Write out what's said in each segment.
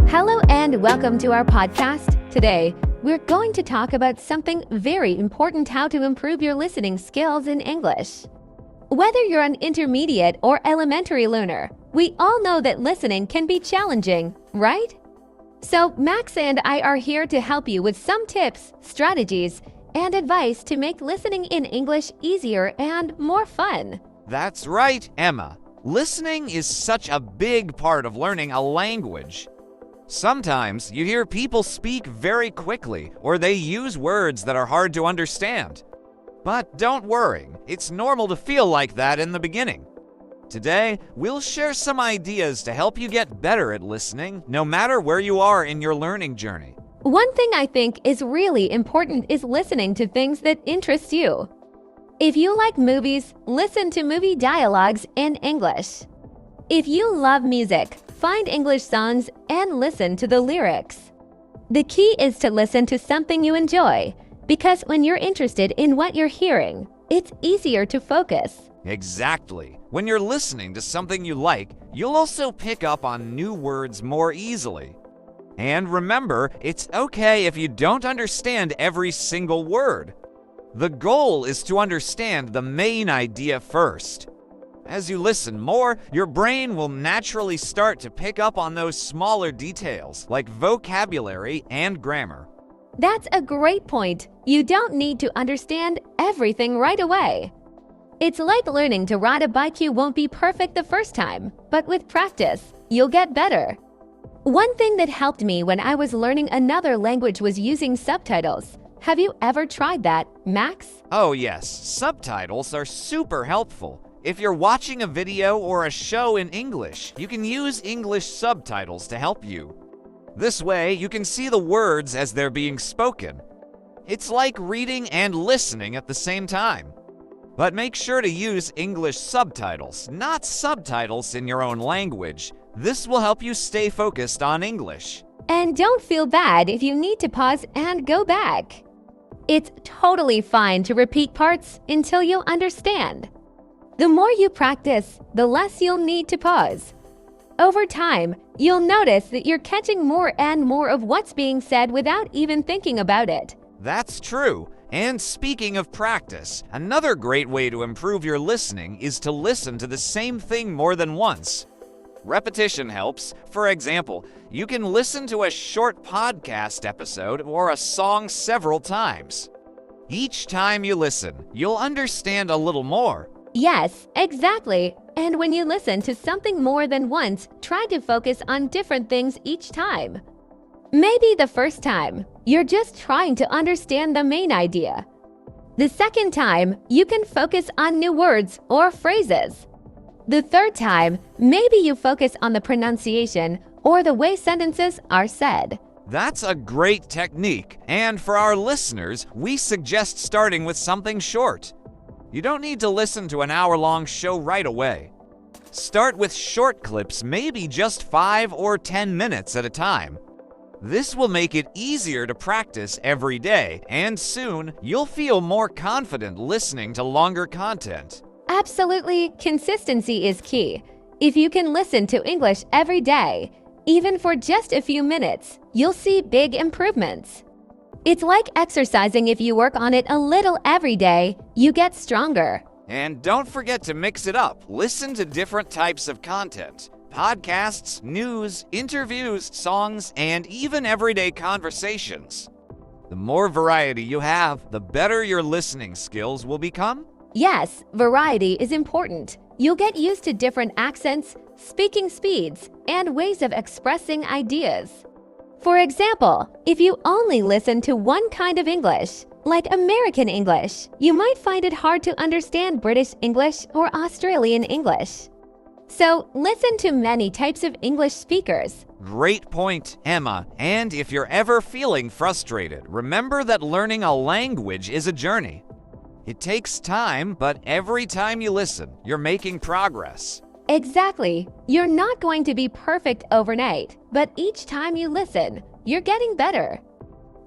Hello and welcome to our podcast. Today, we're going to talk about something very important: how to improve your listening skills in English. Whether you're an intermediate or elementary learner, we all know that listening can be challenging, right? So Max and I are here to help you with some tips, strategies, and advice to make listening in English easier and more fun. That's right, Emma. Listening is such a big part of learning a language. Sometimes you hear people speak very quickly, or they use words that are hard to understand. But don't worry, it's normal to feel like that in the beginning. Today, we'll share some ideas to help you get better at listening, no matter where you are in your learning journey. One thing I think is really important is listening to things that interest you. If you like movies, listen to movie dialogues in English. If you love music, find English songs and listen to the lyrics. The key is to listen to something you enjoy, because when you're interested in what you're hearing, it's easier to focus. Exactly. When you're listening to something you like, you'll also pick up on new words more easily. And remember, it's okay if you don't understand every single word. The goal is to understand the main idea first. As you listen more, your brain will naturally start to pick up on those smaller details, like vocabulary and grammar. That's a great point. You don't need to understand everything right away. It's like learning to ride a bike. You won't be perfect the first time, but with practice, you'll get better. One thing that helped me when I was learning another language was using subtitles. Have you ever tried that, Max? Oh yes, subtitles are super helpful. If you're watching a video or a show in English, you can use English subtitles to help you. This way, you can see the words as they're being spoken. It's like reading and listening at the same time. But make sure to use English subtitles, not subtitles in your own language. This will help you stay focused on English. And don't feel bad if you need to pause and go back. It's totally fine to repeat parts until you understand. The more you practice, the less you'll need to pause. Over time, you'll notice that you're catching more and more of what's being said without even thinking about it. That's true. And speaking of practice, another great way to improve your listening is to listen to the same thing more than once. Repetition helps. For example, you can listen to a short podcast episode or a song several times. Each time you listen, you'll understand a little more. Yes, exactly. And when you listen to something more than once, try to focus on different things each time. Maybe the first time, you're just trying to understand the main idea. The second time, you can focus on new words or phrases. The third time, maybe you focus on the pronunciation or the way sentences are said. That's a great technique, and for our listeners, we suggest starting with something short. You don't need to listen to an hour-long show right away. Start with short clips, maybe just 5 or 10 minutes at a time. This will make it easier to practice every day, and soon you'll feel more confident listening to longer content. Absolutely, consistency is key. If you can listen to English every day, even for just a few minutes, you'll see big improvements. It's like exercising. If you work on it a little every day, you get stronger. And don't forget to mix it up. Listen to different types of content. Podcasts, news, interviews, songs, and even everyday conversations. The more variety you have, the better your listening skills will become. Yes, variety is important. You'll get used to different accents, speaking speeds, and ways of expressing ideas. For example, if you only listen to one kind of English, like American English, you might find it hard to understand British English or Australian English. So, listen to many types of English speakers. Great point, Emma. And if you're ever feeling frustrated, remember that learning a language is a journey. It takes time, but every time you listen, you're making progress. Exactly. You're not going to be perfect overnight, but each time you listen, you're getting better.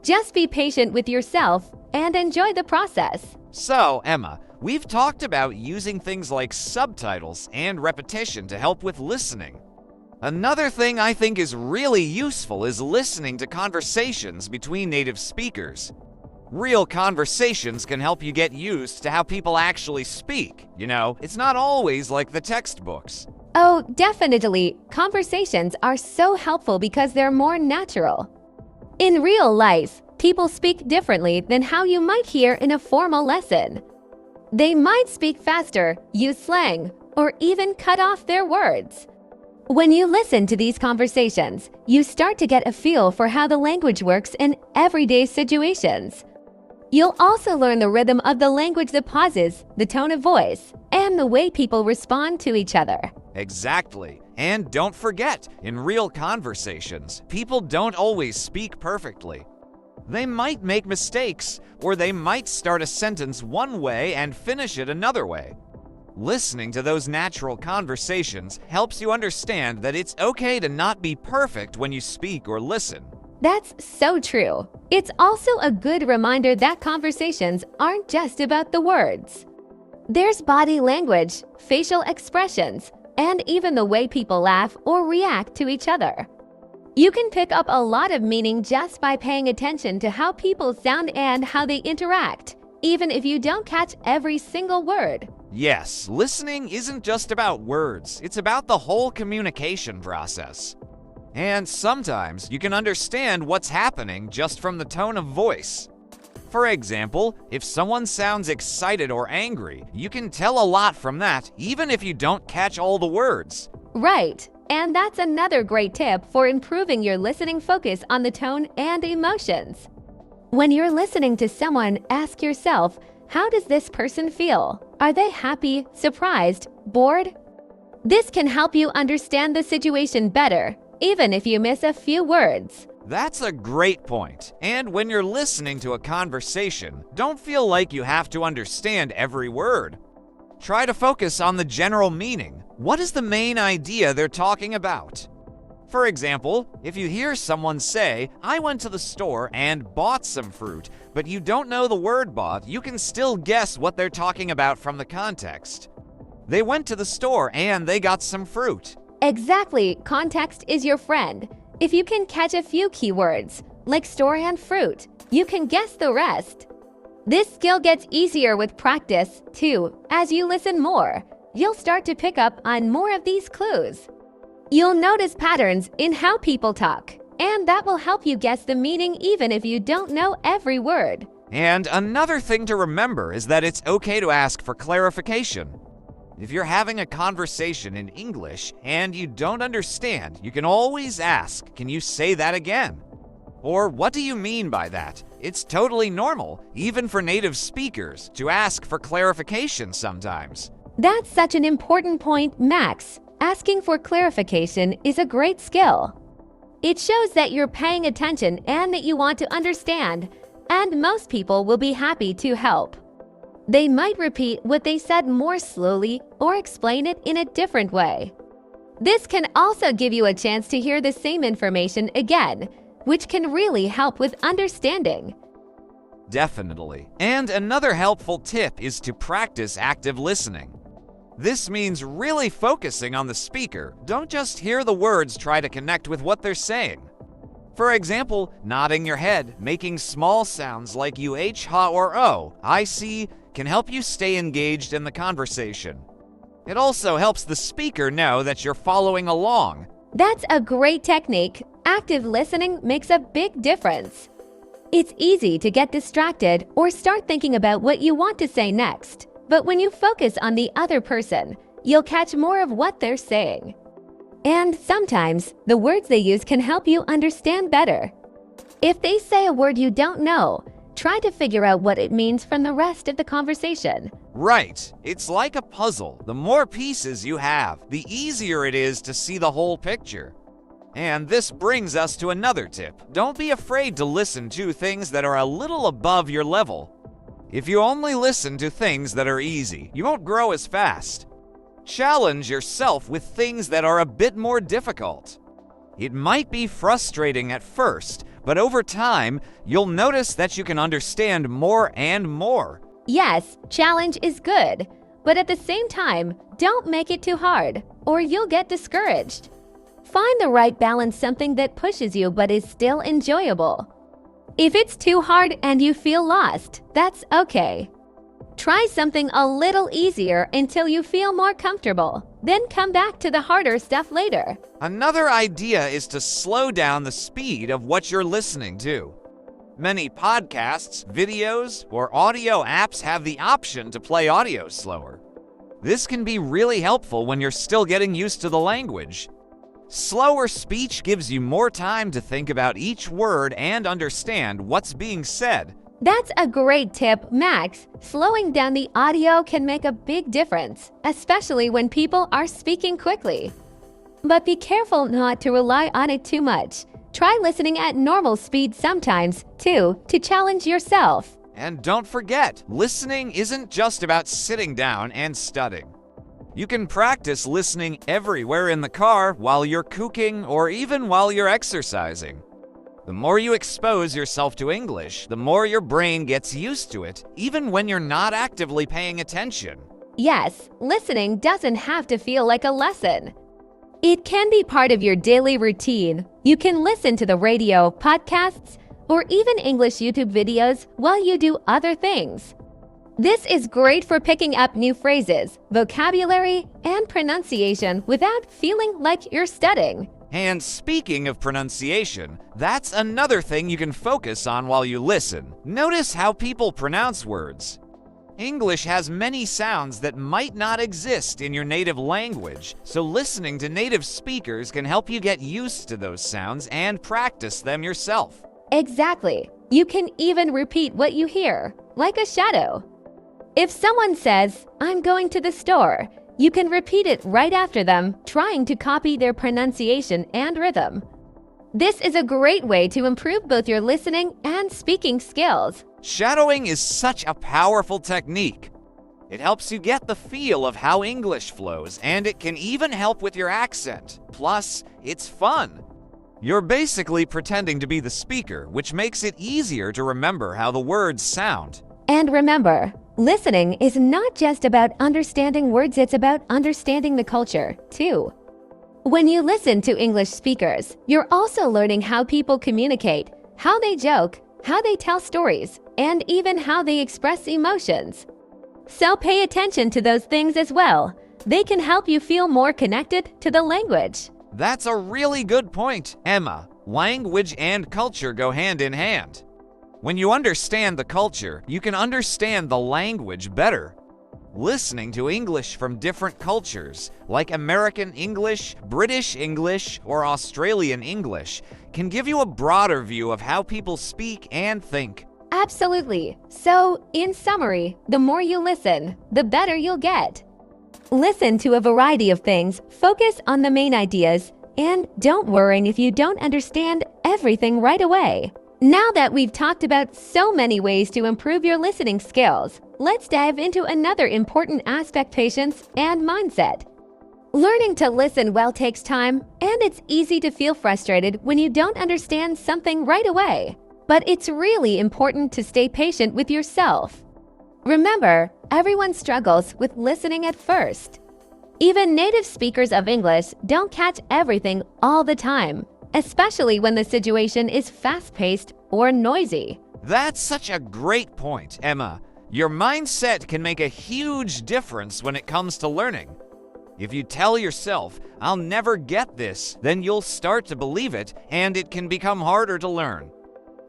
Just be patient with yourself and enjoy the process. So, Emma, we've talked about using things like subtitles and repetition to help with listening. Another thing I think is really useful is listening to conversations between native speakers. Real conversations can help you get used to how people actually speak. It's not always like the textbooks. Oh, definitely. Conversations are so helpful because they're more natural. In real life, people speak differently than how you might hear in a formal lesson. They might speak faster, use slang, or even cut off their words. When you listen to these conversations, you start to get a feel for how the language works in everyday situations. You'll also learn the rhythm of the language, the pauses, the tone of voice, and the way people respond to each other. Exactly. And don't forget, in real conversations, people don't always speak perfectly. They might make mistakes, or they might start a sentence one way and finish it another way. Listening to those natural conversations helps you understand that it's okay to not be perfect when you speak or listen. That's so true. It's also a good reminder that conversations aren't just about the words. There's body language, facial expressions, and even the way people laugh or react to each other. You can pick up a lot of meaning just by paying attention to how people sound and how they interact, even if you don't catch every single word. Yes, listening isn't just about words, it's about the whole communication process. And sometimes you can understand what's happening just from the tone of voice. For example, if someone sounds excited or angry, you can tell a lot from that, even if you don't catch all the words. Right, and that's another great tip for improving your listening focus on the tone and emotions. When you're listening to someone, ask yourself, how does this person feel? Are they happy, surprised, bored? This can help you understand the situation better, even if you miss a few words. That's a great point. And when you're listening to a conversation, don't feel like you have to understand every word. Try to focus on the general meaning. What is the main idea they're talking about? For example, if you hear someone say, "I went to the store and bought some fruit," but you don't know the word bought, you can still guess what they're talking about from the context. They went to the store and they got some fruit. Exactly, context is your friend. If you can catch a few keywords, like store and fruit, you can guess the rest. This skill gets easier with practice, too. As you listen more, you'll start to pick up on more of these clues. You'll notice patterns in how people talk, and that will help you guess the meaning even if you don't know every word. And another thing to remember is that it's okay to ask for clarification. If you're having a conversation in English and you don't understand, you can always ask, "Can you say that again?" Or, "What do you mean by that?" It's totally normal, even for native speakers, to ask for clarification sometimes. That's such an important point, Max. Asking for clarification is a great skill. It shows that you're paying attention and that you want to understand, and most people will be happy to help. They might repeat what they said more slowly or explain it in a different way. This can also give you a chance to hear the same information again, which can really help with understanding. Definitely. And another helpful tip is to practice active listening. This means really focusing on the speaker. Don't just hear the words, try to connect with what they're saying. For example, nodding your head, making small sounds like UH, ha, or O, I see, can help you stay engaged in the conversation. It also helps the speaker know that you're following along. That's a great technique. Active listening makes a big difference. It's easy to get distracted or start thinking about what you want to say next. But when you focus on the other person, you'll catch more of what they're saying. And sometimes, the words they use can help you understand better. If they say a word you don't know, try to figure out what it means from the rest of the conversation. Right. It's like a puzzle. The more pieces you have, the easier it is to see the whole picture. And this brings us to another tip. Don't be afraid to listen to things that are a little above your level. If you only listen to things that are easy, you won't grow as fast. Challenge yourself with things that are a bit more difficult. It might be frustrating at first, but over time, you'll notice that you can understand more and more. Yes, challenge is good, but at the same time, don't make it too hard, or you'll get discouraged. Find the right balance, something that pushes you but is still enjoyable. If it's too hard and you feel lost, that's okay. Try something a little easier until you feel more comfortable. Then come back to the harder stuff later. Another idea is to slow down the speed of what you're listening to. Many podcasts, videos, or audio apps have the option to play audio slower. This can be really helpful when you're still getting used to the language. Slower speech gives you more time to think about each word and understand what's being said. That's a great tip, Max. Slowing down the audio can make a big difference, especially when people are speaking quickly. But be careful not to rely on it too much. Try listening at normal speed sometimes, too, to challenge yourself. And don't forget, listening isn't just about sitting down and studying. You can practice listening everywhere in the car, while you're cooking, or even while you're exercising. The more you expose yourself to English, the more your brain gets used to it, even when you're not actively paying attention. Yes, listening doesn't have to feel like a lesson. It can be part of your daily routine. You can listen to the radio, podcasts, or even English YouTube videos while you do other things. This is great for picking up new phrases, vocabulary, and pronunciation without feeling like you're studying. And speaking of pronunciation, that's another thing you can focus on while you listen. Notice how people pronounce words. English has many sounds that might not exist in your native language, so listening to native speakers can help you get used to those sounds and practice them yourself. Exactly. You can even repeat what you hear, like a shadow. If someone says, "I'm going to the store," you can repeat it right after them, trying to copy their pronunciation and rhythm. This is a great way to improve both your listening and speaking skills. Shadowing is such a powerful technique. It helps you get the feel of how English flows, and it can even help with your accent. Plus, it's fun. You're basically pretending to be the speaker, which makes it easier to remember how the words sound. And remember, listening is not just about understanding words, it's about understanding the culture, too. When you listen to English speakers, you're also learning how people communicate, how they joke, how they tell stories, and even how they express emotions. So pay attention to those things as well. They can help you feel more connected to the language. That's a really good point, Emma. Language and culture go hand in hand. When you understand the culture, you can understand the language better. Listening to English from different cultures, like American English, British English, or Australian English, can give you a broader view of how people speak and think. Absolutely. So, in summary, the more you listen, the better you'll get. Listen to a variety of things, focus on the main ideas, and don't worry if you don't understand everything right away. Now that we've talked about so many ways to improve your listening skills, let's dive into another important aspect: patience and mindset. Learning to listen well takes time, and it's easy to feel frustrated when you don't understand something right away. But it's really important to stay patient with yourself. Remember, everyone struggles with listening at first. Even native speakers of English don't catch everything all the time, especially when the situation is fast-paced or noisy. That's such a great point, Emma. Your mindset can make a huge difference when it comes to learning. If you tell yourself, "I'll never get this," then you'll start to believe it, and it can become harder to learn.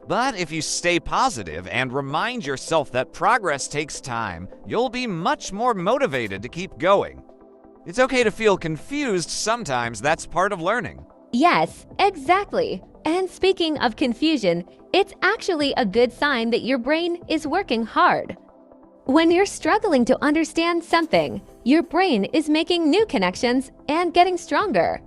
But if you stay positive and remind yourself that progress takes time, you'll be much more motivated to keep going. It's okay to feel confused sometimes, that's part of learning. Yes, exactly. And speaking of confusion, it's actually a good sign that your brain is working hard. When you're struggling to understand something, your brain is making new connections and getting stronger.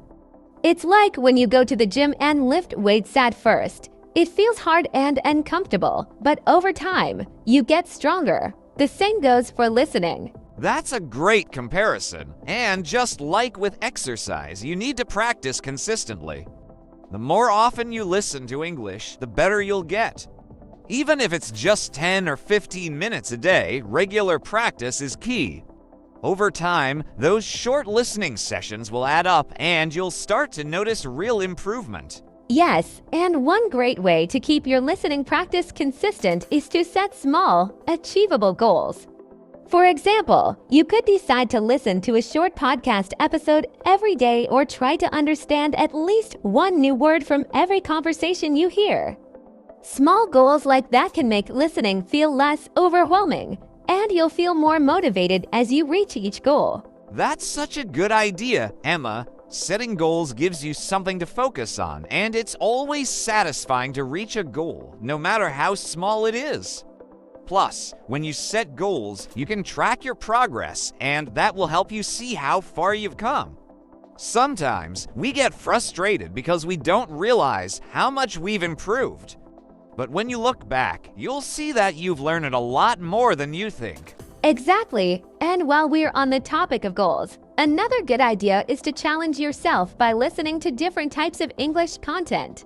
It's like when you go to the gym and lift weights at first. It feels hard and uncomfortable, but over time, you get stronger. The same goes for listening. That's a great comparison. And just like with exercise, you need to practice consistently. The more often you listen to English, the better you'll get. Even if it's just 10 or 15 minutes a day, regular practice is key. Over time, those short listening sessions will add up and you'll start to notice real improvement. Yes, and one great way to keep your listening practice consistent is to set small, achievable goals. For example, you could decide to listen to a short podcast episode every day or try to understand at least one new word from every conversation you hear. Small goals like that can make listening feel less overwhelming, and you'll feel more motivated as you reach each goal. That's such a good idea, Emma. Setting goals gives you something to focus on, and it's always satisfying to reach a goal, no matter how small it is. Plus, when you set goals, you can track your progress, and that will help you see how far you've come. Sometimes, we get frustrated because we don't realize how much we've improved. But when you look back, you'll see that you've learned a lot more than you think. Exactly. And while we're on the topic of goals, another good idea is to challenge yourself by listening to different types of English content.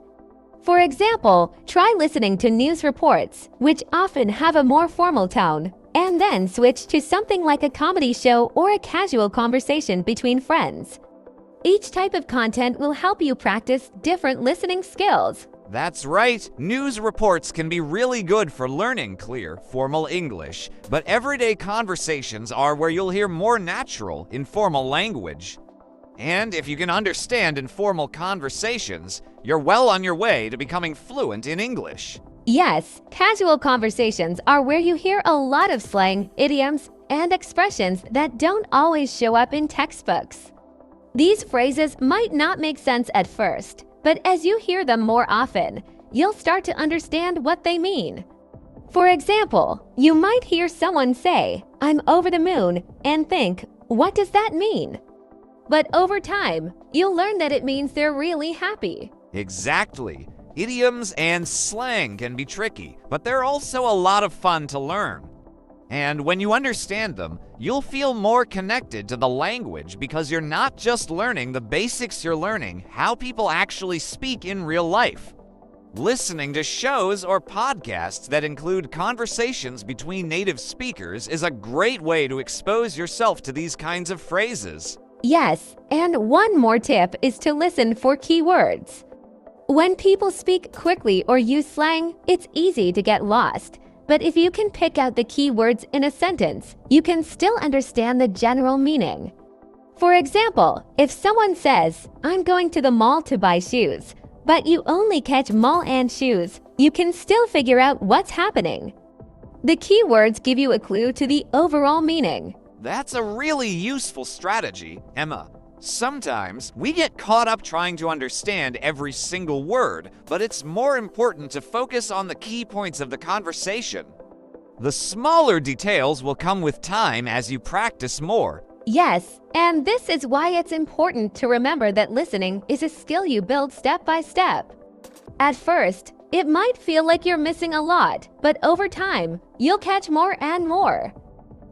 For example, try listening to news reports, which often have a more formal tone, and then switch to something like a comedy show or a casual conversation between friends. Each type of content will help you practice different listening skills. That's right. News reports can be really good for learning clear, formal English, but everyday conversations are where you'll hear more natural, informal language. And if you can understand informal conversations, you're well on your way to becoming fluent in English. Yes, casual conversations are where you hear a lot of slang, idioms, and expressions that don't always show up in textbooks. These phrases might not make sense at first, but as you hear them more often, you'll start to understand what they mean. For example, you might hear someone say, "I'm over the moon," and think, "What does that mean?" But over time, you'll learn that it means they're really happy. Exactly. Idioms and slang can be tricky, but they're also a lot of fun to learn. And when you understand them, you'll feel more connected to the language because you're not just learning the basics, you're learning how people actually speak in real life. Listening to shows or podcasts that include conversations between native speakers is a great way to expose yourself to these kinds of phrases. Yes, and one more tip is to listen for keywords. When people speak quickly or use slang, it's easy to get lost. But if you can pick out the key words in a sentence, you can still understand the general meaning. For example, if someone says, "I'm going to the mall to buy shoes," but you only catch mall and shoes, you can still figure out what's happening. The key words give you a clue to the overall meaning. That's a really useful strategy, Emma. Sometimes we get caught up trying to understand every single word, but it's more important to focus on the key points of the conversation. The smaller details will come with time as you practice more. Yes, and this is why it's important to remember that listening is a skill you build step by step. At first, it might feel like you're missing a lot, but over time, you'll catch more and more.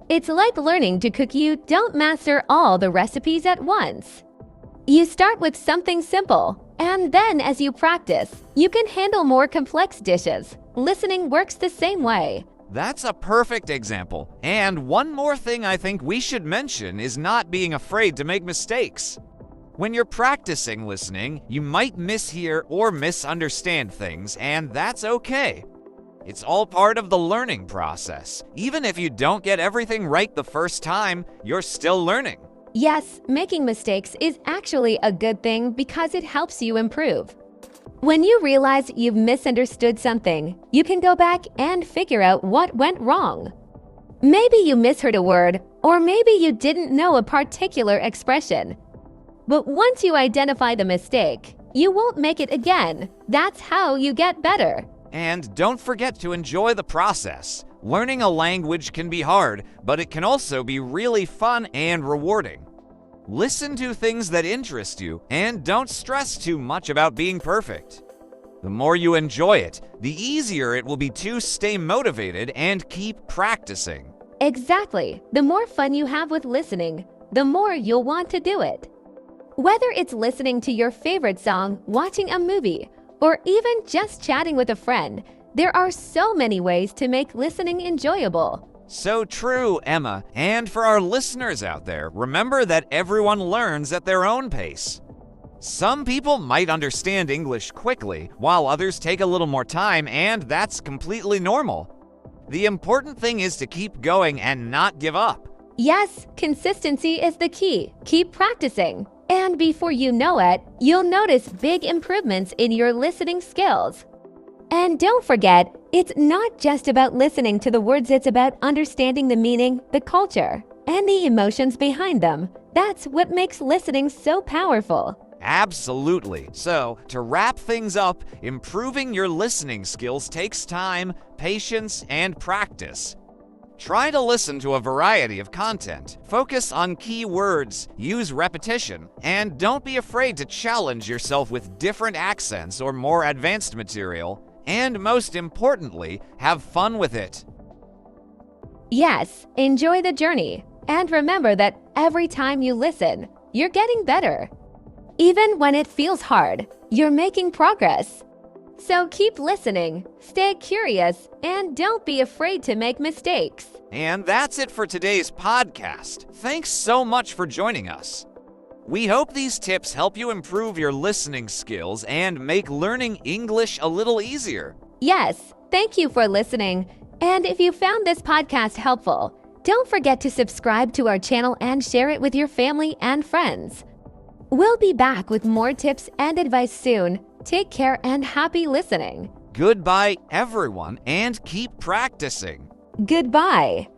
It's like learning to cook. You don't master all the recipes at once. You start with something simple, and then as you practice, you can handle more complex dishes. Listening works the same way. That's a perfect example. And one more thing I think we should mention is not being afraid to make mistakes. When you're practicing listening, you might mishear or misunderstand things, and that's okay. It's all part of the learning process. Even if you don't get everything right the first time, you're still learning. Yes, making mistakes is actually a good thing because it helps you improve. When you realize you've misunderstood something, you can go back and figure out what went wrong. Maybe you misheard a word, or maybe you didn't know a particular expression. But once you identify the mistake, you won't make it again. That's how you get better. And don't forget to enjoy the process. Learning a language can be hard, but it can also be really fun and rewarding. Listen to things that interest you, and don't stress too much about being perfect. The more you enjoy it, the easier it will be to stay motivated and keep practicing. Exactly. The more fun you have with listening, the more you'll want to do it. Whether it's listening to your favorite song, watching a movie, or even just chatting with a friend, there are so many ways to make listening enjoyable. So true, Emma. And for our listeners out there, remember that everyone learns at their own pace. Some people might understand English quickly, while others take a little more time, and that's completely normal. The important thing is to keep going and not give up. Yes, consistency is the key. Keep practicing. And before you know it, you'll notice big improvements in your listening skills. And don't forget, it's not just about listening to the words, it's about understanding the meaning, the culture, and the emotions behind them. That's what makes listening so powerful. Absolutely. So, to wrap things up, improving your listening skills takes time, patience, and practice. Try to listen to a variety of content. Focus on key words, use repetition, and don't be afraid to challenge yourself with different accents or more advanced material. And most importantly, have fun with it. Yes, enjoy the journey. And remember that every time you listen, you're getting better. Even when it feels hard, you're making progress. So keep listening, stay curious, and don't be afraid to make mistakes. And that's it for today's podcast. Thanks so much for joining us. We hope these tips help you improve your listening skills and make learning English a little easier. Yes, thank you for listening. And if you found this podcast helpful, don't forget to subscribe to our channel and share it with your family and friends. We'll be back with more tips and advice soon. Take care and happy listening. Goodbye, everyone, and keep practicing. Goodbye.